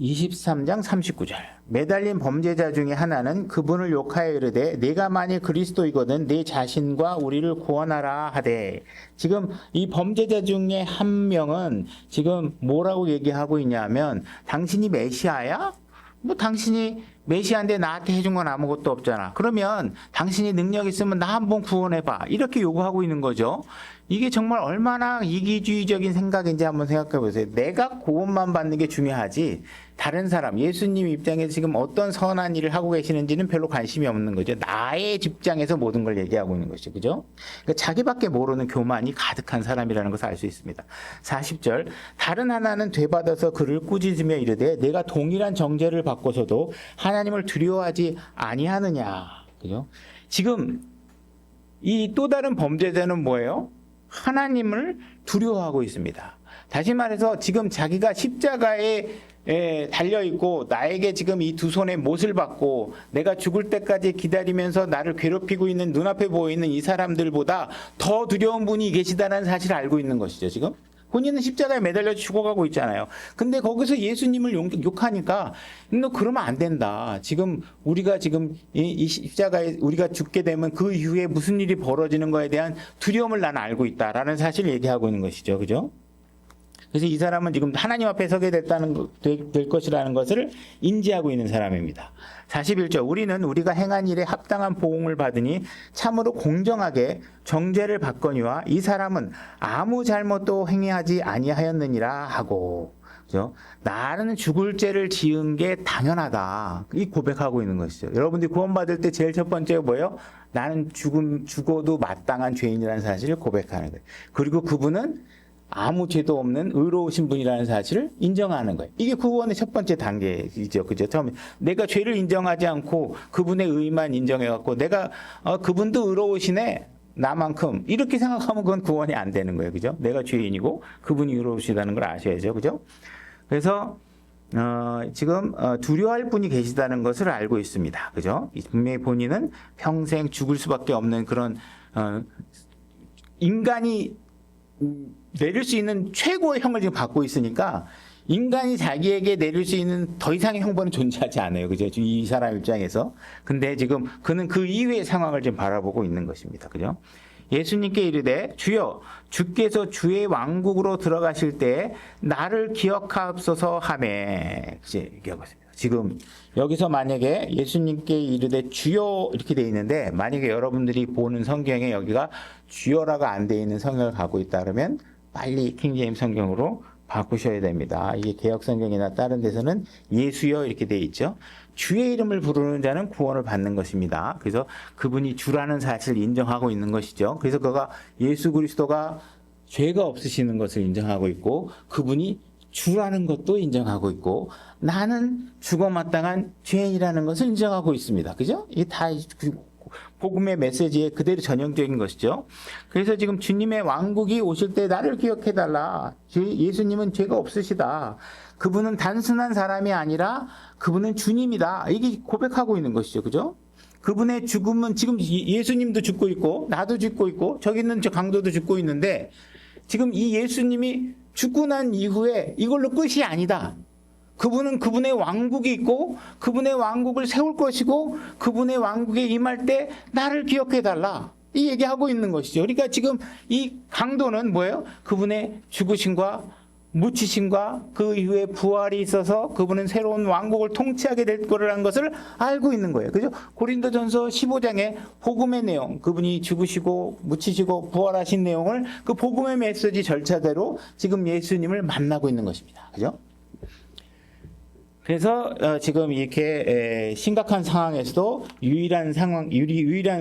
Speaker 1: 23장 39절. 매달린 범죄자 중에 하나는 그분을 욕하여 이르되 내가 만일 그리스도이거든 내 자신과 우리를 구원하라 하되. 지금 이 범죄자 중에 한 명은 지금 뭐라고 얘기하고 있냐면 당신이 메시아야? 뭐 당신이 메시아인데 나한테 해준 건 아무것도 없잖아. 그러면 당신이 능력 있으면 나 한번 구원해봐. 이렇게 요구하고 있는 거죠. 이게 정말 얼마나 이기주의적인 생각인지 한번 생각해 보세요. 내가 구원만 받는 게 중요하지 다른 사람, 예수님 입장에서 지금 어떤 선한 일을 하고 계시는지는 별로 관심이 없는 거죠. 나의 입장에서 모든 걸 얘기하고 있는 것이죠. 그죠? 그러니까 자기밖에 모르는 교만이 가득한 사람이라는 것을 알 수 있습니다. 40절. 다른 하나는 되받아서 그를 꾸짖으며 이르되 내가 동일한 정죄를 받고서도 하나님을 두려워하지 아니하느냐. 그죠? 지금 이 또 다른 범죄자는 뭐예요? 하나님을 두려워하고 있습니다. 다시 말해서 지금 자기가 십자가에 달려있고 나에게 지금 이 두 손에 못을 받고 내가 죽을 때까지 기다리면서 나를 괴롭히고 있는 눈앞에 보이는 이 사람들보다 더 두려운 분이 계시다는 사실을 알고 있는 것이죠. 지금 본인은 십자가에 매달려 죽어가고 있잖아요. 근데 거기서 예수님을 욕하니까 너 그러면 안 된다. 지금 우리가 지금 이 십자가에 우리가 죽게 되면 그 이후에 무슨 일이 벌어지는 거에 대한 두려움을 나는 알고 있다라는 사실을 얘기하고 있는 것이죠. 그죠? 그래서 이 사람은 지금 하나님 앞에 서게 될 것이라는 것을 인지하고 있는 사람입니다. 41절. 우리는 우리가 행한 일에 합당한 보응을 받으니 참으로 공정하게 정죄를 받거니와 이 사람은 아무 잘못도 행하지 아니하였느니라 하고. 그죠? 나는 죽을 죄를 지은 게 당연하다. 이 고백하고 있는 것이죠. 여러분들이 구원받을 때 제일 첫 번째가 뭐예요? 나는 죽어도 마땅한 죄인이라는 사실을 고백하는 거예요. 그리고 그분은 아무 죄도 없는 의로우신 분이라는 사실을 인정하는 거예요. 이게 구원의 첫 번째 단계이죠. 그죠? 처음에 내가 죄를 인정하지 않고 그분의 의만 인정해갖고 내가 그분도 의로우시네. 나만큼 이렇게 생각하면 그건 구원이 안 되는 거예요. 그죠? 내가 죄인이고 그분이 의로우시다는 걸 아셔야죠. 그죠? 그래서 지금 두려워할 분이 계시다는 것을 알고 있습니다. 그죠? 분명히 본인은 평생 죽을 수밖에 없는 그런 인간이 내릴 수 있는 최고의 형을 지금 받고 있으니까 인간이 자기에게 내릴 수 있는 더 이상의 형벌은 존재하지 않아요. 그죠? 이 사람 입장에서. 근데 지금 그는 그 이후의 상황을 지금 바라보고 있는 것입니다. 그죠? 예수님께 이르되 주여 주께서 주의 왕국으로 들어가실 때 나를 기억하옵소서 하매 이제 얘기하고 있습니다. 지금 여기서 만약에 예수님께 이르되 주여 이렇게 돼 있는데 만약에 여러분들이 보는 성경에 여기가 주여라고 안 돼 있는 성경을 갖고 있다 그러면 빨리 킹제임스 성경으로 바꾸셔야 됩니다. 이게 개역 성경이나 다른 데서는 예수여 이렇게 돼 있죠. 주의 이름을 부르는 자는 구원을 받는 것입니다. 그래서 그분이 주라는 사실을 인정하고 있는 것이죠. 그래서 그가 예수 그리스도가 죄가 없으시는 것을 인정하고 있고 그분이 주라는 것도 인정하고 있고 나는 죽어 마땅한 죄인이라는 것을 인정하고 있습니다. 그죠? 이게 다 복음의 메시지의 그대로 전형적인 것이죠. 그래서 지금 주님의 왕국이 오실 때 나를 기억해달라. 예수님은 죄가 없으시다. 그분은 단순한 사람이 아니라 그분은 주님이다. 이게 고백하고 있는 것이죠. 그죠? 그분의 죽음은 지금 예수님도 죽고 있고 나도 죽고 있고 저기 있는 저 강도도 죽고 있는데 지금 이 예수님이 죽고 난 이후에 이걸로 끝이 아니다. 그분은 그분의 왕국이 있고 그분의 왕국을 세울 것이고 그분의 왕국에 임할 때 나를 기억해달라. 이 얘기하고 있는 것이죠. 그러니까 지금 이 강도는 뭐예요? 그분의 죽으심과 묻히심과 그 이후에 부활이 있어서 그분은 새로운 왕국을 통치하게 될 거라는 것을 알고 있는 거예요. 그죠? 고린도전서 15장에 복음의 내용, 그분이 죽으시고 묻히시고 부활하신 내용을 그 복음의 메시지 절차대로 지금 예수님을 만나고 있는 것입니다. 그죠? 그래서 지금 이렇게 심각한 상황에서도 유일한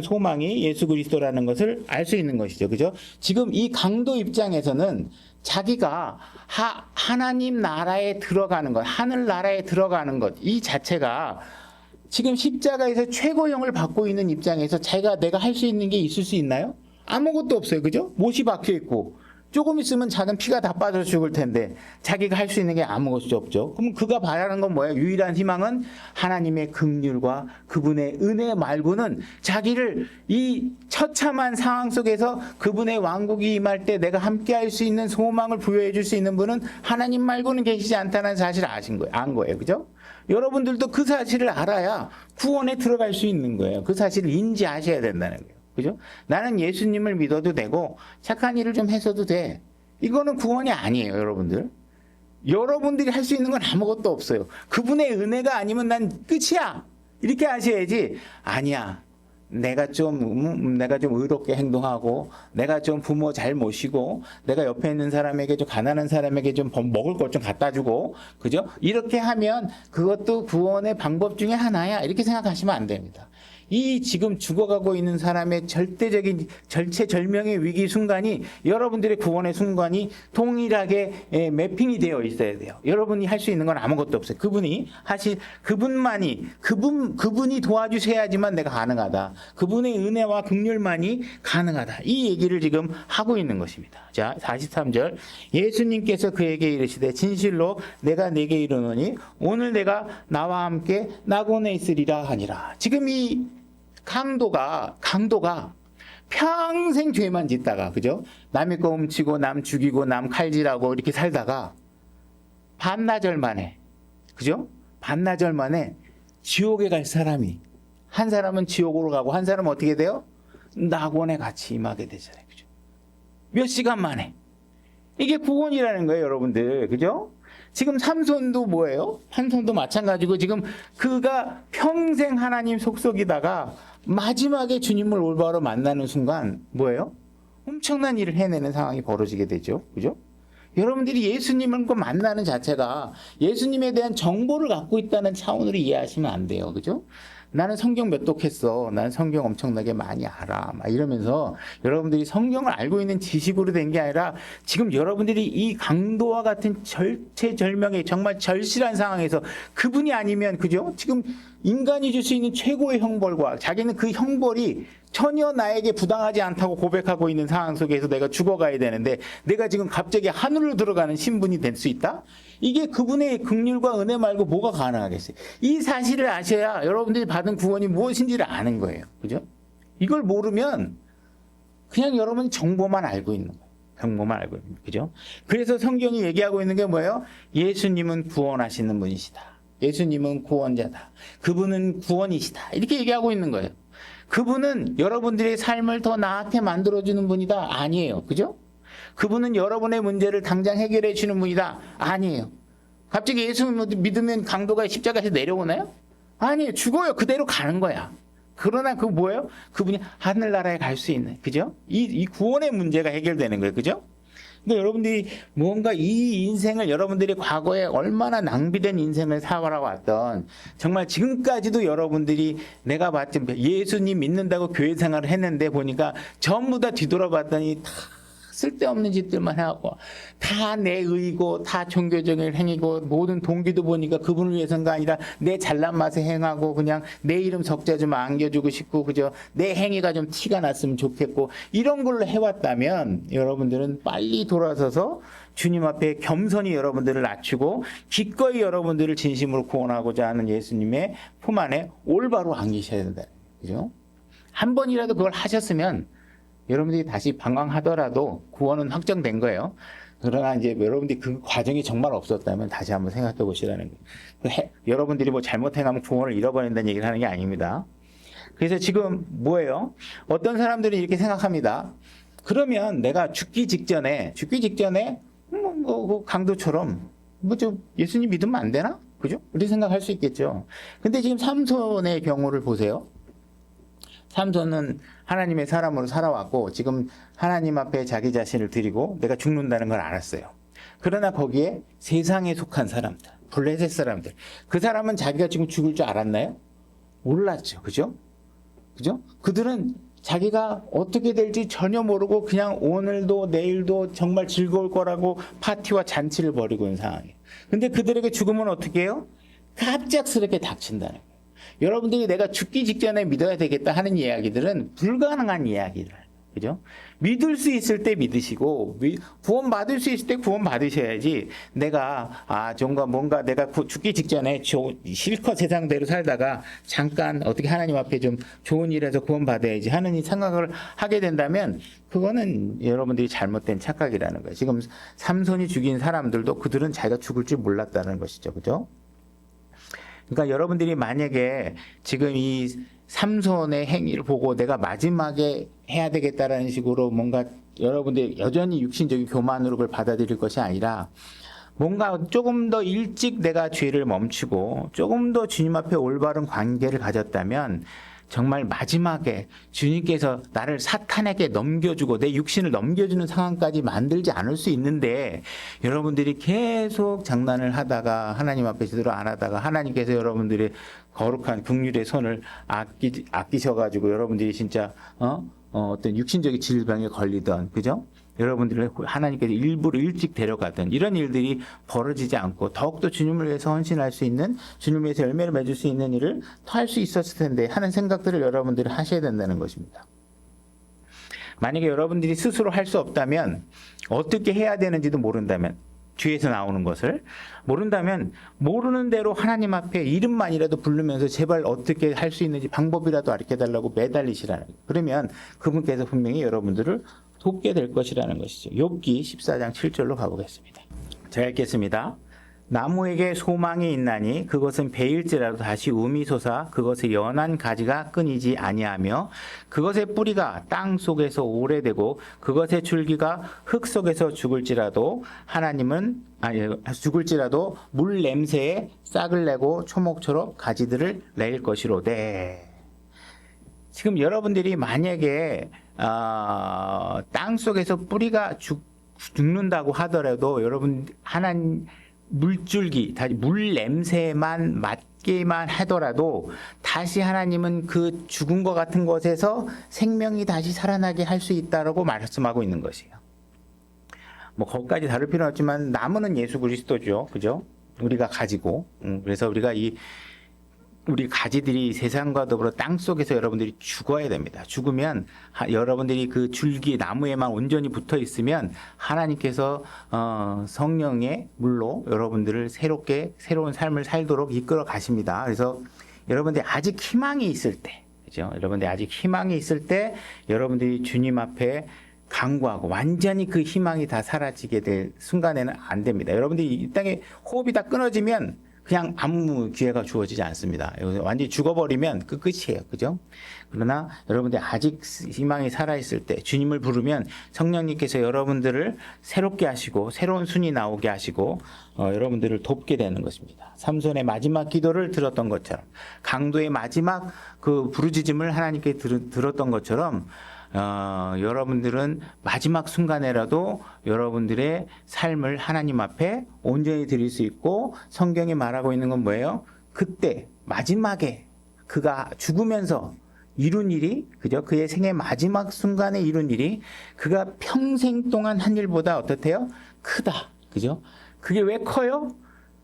Speaker 1: 소망이 예수 그리스도라는 것을 알 수 있는 것이죠. 그죠? 지금 이 강도 입장에서는 자기가 하나님 나라에 들어가는 것, 하늘 나라에 들어가는 것, 이 자체가 지금 십자가에서 최고형을 받고 있는 입장에서 내가 할 수 있는 게 있을 수 있나요? 아무것도 없어요. 그죠? 못이 박혀 있고 조금 있으면 작은 피가 다 빠져 죽을 텐데 자기가 할 수 있는 게 아무것도 없죠. 그럼 그가 바라는 건 뭐예요? 유일한 희망은 하나님의 긍휼과 그분의 은혜 말고는 자기를 이 처참한 상황 속에서 그분의 왕국이 임할 때 내가 함께 할 수 있는 소망을 부여해 줄 수 있는 분은 하나님 말고는 계시지 않다는 사실을 안 거예요. 그죠? 여러분들도 그 사실을 알아야 구원에 들어갈 수 있는 거예요. 그 사실을 인지하셔야 된다는 거예요. 그죠? 나는 예수님을 믿어도 되고 착한 일을 좀 했어도 돼. 이거는 구원이 아니에요, 여러분들. 여러분들이 할 수 있는 건 아무것도 없어요. 그분의 은혜가 아니면 난 끝이야. 이렇게 하셔야지. 아니야. 내가 좀 의롭게 행동하고, 내가 좀 부모 잘 모시고, 내가 옆에 있는 사람에게 좀 가난한 사람에게 좀 먹을 것 좀 갖다 주고, 그죠? 이렇게 하면 그것도 구원의 방법 중에 하나야. 이렇게 생각하시면 안 됩니다. 이 지금 죽어가고 있는 사람의 절대적인 절체절명의 위기 순간이 여러분들의 구원의 순간이 동일하게 매핑이 되어 있어야 돼요. 여러분이 할 수 있는 건 아무것도 없어요. 그분이 도와주셔야지만 내가 가능하다. 그분의 은혜와 긍휼만이 가능하다. 이 얘기를 지금 하고 있는 것입니다. 자, 43절. 예수님께서 그에게 이르시되 진실로 내가 네게 이르노니 오늘 내가 나와 함께 낙원에 있으리라 하니라. 지금 이 강도가 평생 죄만 짓다가, 그죠? 남의 거 훔치고 남 죽이고 남 칼질하고 이렇게 살다가 반나절 만에, 그죠? 반나절 만에 지옥에 갈 사람이, 한 사람은 지옥으로 가고 한 사람은 어떻게 돼요? 낙원에 같이 임하게 되잖아요. 그죠? 몇 시간 만에. 이게 구원이라는 거예요, 여러분들. 그죠? 지금 삼손도 뭐예요? 삼손도 마찬가지고 지금 그가 평생 하나님 속속이다가 마지막에 주님을 올바로 만나는 순간 뭐예요? 엄청난 일을 해내는 상황이 벌어지게 되죠. 그죠? 여러분들이 예수님을 만나는 자체가 예수님에 대한 정보를 갖고 있다는 차원으로 이해하시면 안 돼요. 그죠? 나는 성경 몇 독했어. 나는 성경 엄청나게 많이 알아. 막 이러면서 여러분들이 성경을 알고 있는 지식으로 된 게 아니라 지금 여러분들이 이 강도와 같은 절체절명의 정말 절실한 상황에서 그분이 아니면, 그죠? 지금 인간이 줄 수 있는 최고의 형벌과 자기는 그 형벌이 전혀 나에게 부당하지 않다고 고백하고 있는 상황 속에서 내가 죽어가야 되는데 내가 지금 갑자기 하늘로 들어가는 신분이 될 수 있다? 이게 그분의 긍휼과 은혜 말고 뭐가 가능하겠어요? 이 사실을 아셔야 여러분들이 받은 구원이 무엇인지를 아는 거예요. 그죠? 이걸 모르면 그냥 여러분이 정보만 알고 있는 거예요. 정보만 알고 있는 거예요. 그죠? 그래서 성경이 얘기하고 있는 게 뭐예요? 예수님은 구원하시는 분이시다. 예수님은 구원자다. 그분은 구원이시다. 이렇게 얘기하고 있는 거예요. 그분은 여러분들의 삶을 더 나게 만들어주는 분이다? 아니에요. 그죠? 그분은 여러분의 문제를 당장 해결해 주는 분이다? 아니에요. 갑자기 예수 믿으면 강도가 십자가에서 내려오나요? 아니에요. 죽어요. 그대로 가는 거야. 그러나 그 뭐예요? 그분이 하늘나라에 갈 수 있는, 그죠? 이 구원의 문제가 해결되는 거예요. 그죠? 근데 여러분들이 뭔가 이 인생을 여러분들이 과거에 얼마나 낭비된 인생을 살아왔던, 정말 지금까지도 여러분들이 내가 봤지 예수님 믿는다고 교회 생활을 했는데 보니까 전부 다 뒤돌아봤더니 다 쓸데없는 짓들만 해갖고 다 내 의고 다 종교적인 행위고 모든 동기도 보니까 그분을 위해서가 아니라 내 잘난 맛에 행하고 그냥 내 이름 석자 좀 안겨주고 싶고, 그죠? 내 행위가 좀 티가 났으면 좋겠고 이런 걸로 해왔다면 여러분들은 빨리 돌아서서 주님 앞에 겸손히 여러분들을 낮추고 기꺼이 여러분들을 진심으로 구원하고자 하는 예수님의 품 안에 올바로 안기셔야 된다. 그죠? 한 번이라도 그걸 하셨으면 여러분들이 다시 방황하더라도 구원은 확정된 거예요. 그러나 이제 여러분들이 그 과정이 정말 없었다면 다시 한번 생각해 보시라는 거예요. 여러분들이 뭐 잘못해가면 구원을 잃어버린다는 얘기를 하는 게 아닙니다. 그래서 지금 뭐예요? 어떤 사람들은 이렇게 생각합니다. 그러면 내가 죽기 직전에 뭐 강도처럼 좀 예수님 믿으면 안 되나? 그죠? 이렇게 생각할 수 있겠죠. 근데 지금 삼손의 경우를 보세요. 삼손은 하나님의 사람으로 살아왔고 지금 하나님 앞에 자기 자신을 드리고 내가 죽는다는 걸 알았어요. 그러나 거기에 세상에 속한 사람들, 블레셋 사람들. 그 사람은 자기가 지금 죽을 줄 알았나요? 몰랐죠. 그죠? 그죠? 그들은 자기가 어떻게 될지 전혀 모르고 그냥 오늘도 내일도 정말 즐거울 거라고 파티와 잔치를 벌이고 있는 상황이에요. 근데 그들에게 죽음은 어떻게 해요? 갑작스럽게 닥친다는 거예요. 여러분들이 내가 죽기 직전에 믿어야 되겠다 하는 이야기들은 불가능한 이야기들. 그죠? 믿을 수 있을 때 믿으시고, 구원 받을 수 있을 때 구원 받으셔야지, 내가, 뭔가 내가 죽기 직전에 실컷 세상대로 살다가 잠깐 어떻게 하나님 앞에 좀 좋은 일해서 구원 받아야지 하는 생각을 하게 된다면, 그거는 여러분들이 잘못된 착각이라는 거예요. 지금 삼손이 죽인 사람들도 그들은 자기가 죽을 줄 몰랐다는 것이죠. 그죠? 그러니까 여러분들이 만약에 지금 이 삼손의 행위를 보고 내가 마지막에 해야 되겠다라는 식으로 뭔가 여러분들이 여전히 육신적인 교만으로 그걸 받아들일 것이 아니라 뭔가 조금 더 일찍 내가 죄를 멈추고 조금 더 주님 앞에 올바른 관계를 가졌다면 정말 마지막에 주님께서 나를 사탄에게 넘겨주고 내 육신을 넘겨주는 상황까지 만들지 않을 수 있는데 여러분들이 계속 장난을 하다가 하나님 앞에 제대로 안 하다가 하나님께서 여러분들의 거룩한 긍휼의 손을 아끼셔가지고 여러분들이 진짜 어떤 육신적인 질병에 걸리던 그죠? 여러분들을 하나님께서 일부러 일찍 데려가던 이런 일들이 벌어지지 않고 더욱더 주님을 위해서 헌신할 수 있는 주님을 위해서 열매를 맺을 수 있는 일을 더 할 수 있었을 텐데 하는 생각들을 여러분들이 하셔야 된다는 것입니다. 만약에 여러분들이 스스로 할 수 없다면 어떻게 해야 되는지도 모른다면 뒤에서 나오는 것을 모른다면 모르는 대로 하나님 앞에 이름만이라도 부르면서 제발 어떻게 할 수 있는지 방법이라도 가르쳐달라고 매달리시라는 거예요. 그러면 그분께서 분명히 여러분들을 돕게 될 것이라는 것이죠. 욥기 14장 7절로 가보겠습니다. 제가 읽겠습니다. 나무에게 소망이 있나니 그것은 베일지라도 다시 움이 솟아 그것의 연한 가지가 끊이지 아니하며 그것의 뿌리가 땅 속에서 오래되고 그것의 줄기가 흙 속에서 죽을지라도 죽을지라도 물 냄새에 싹을 내고 초목처럼 가지들을 낼 것이로되. 지금 여러분들이 만약에 땅 속에서 뿌리가 죽는다고 하더라도 여러분 하나님 물줄기, 물 냄새만 맡기만 하더라도 다시 하나님은 그 죽은 것 같은 것에서 생명이 다시 살아나게 할 수 있다라고 말씀하고 있는 것이에요. 뭐 거기까지 다룰 필요는 없지만 나무는 예수 그리스도죠, 그죠? 우리가 가지고 그래서 우리 가지들이 세상과 더불어 땅 속에서 여러분들이 죽어야 됩니다. 죽으면 여러분들이 그 줄기 나무에만 온전히 붙어 있으면 하나님께서 성령의 물로 여러분들을 새로운 삶을 살도록 이끌어 가십니다. 그래서 여러분들이 아직 희망이 있을 때, 그죠? 여러분들이 아직 희망이 있을 때 여러분들이 주님 앞에 간구하고 완전히 그 희망이 다 사라지게 될 순간에는 안 됩니다. 여러분들이 이 땅에 호흡이 다 끊어지면 그냥 아무 기회가 주어지지 않습니다. 완전히 죽어버리면 그 끝이에요. 그죠? 그러나 여러분들 아직 희망이 살아있을 때 주님을 부르면 성령님께서 여러분들을 새롭게 하시고 새로운 순이 나오게 하시고 여러분들을 돕게 되는 것입니다. 삼손의 마지막 기도를 들었던 것처럼 강도의 마지막 그 부르짖음을 하나님께 들었던 것처럼 여러분들은 마지막 순간에라도 여러분들의 삶을 하나님 앞에 온전히 드릴 수 있고 성경이 말하고 있는 건 뭐예요? 그때 마지막에 그가 죽으면서 이룬 일이 그죠? 그의 생의 마지막 순간에 이룬 일이 그가 평생 동안 한 일보다 어떻대요? 크다. 그죠? 그게 왜 커요?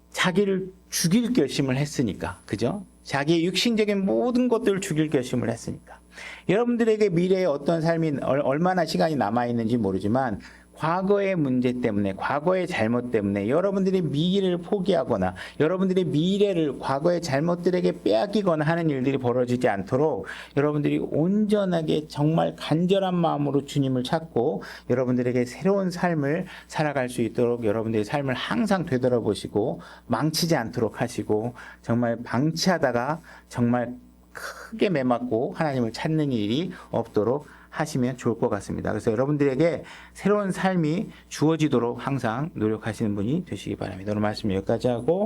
Speaker 1: 자기를 죽일 결심을 했으니까. 그죠? 자기의 육신적인 모든 것들을 죽일 결심을 했으니까. 여러분들에게 미래에 어떤 삶이 얼마나 시간이 남아있는지 모르지만 과거의 문제 때문에 과거의 잘못 때문에 여러분들이 미래를 포기하거나 여러분들의 미래를 과거의 잘못들에게 빼앗기거나 하는 일들이 벌어지지 않도록 여러분들이 온전하게 정말 간절한 마음으로 주님을 찾고 여러분들에게 새로운 삶을 살아갈 수 있도록 여러분들의 삶을 항상 되돌아보시고 망치지 않도록 하시고 정말 방치하다가 정말 크게 매맞고 하나님을 찾는 일이 없도록 하시면 좋을 것 같습니다. 그래서 여러분들에게 새로운 삶이 주어지도록 항상 노력하시는 분이 되시기 바랍니다. 오늘 말씀 여기까지 하고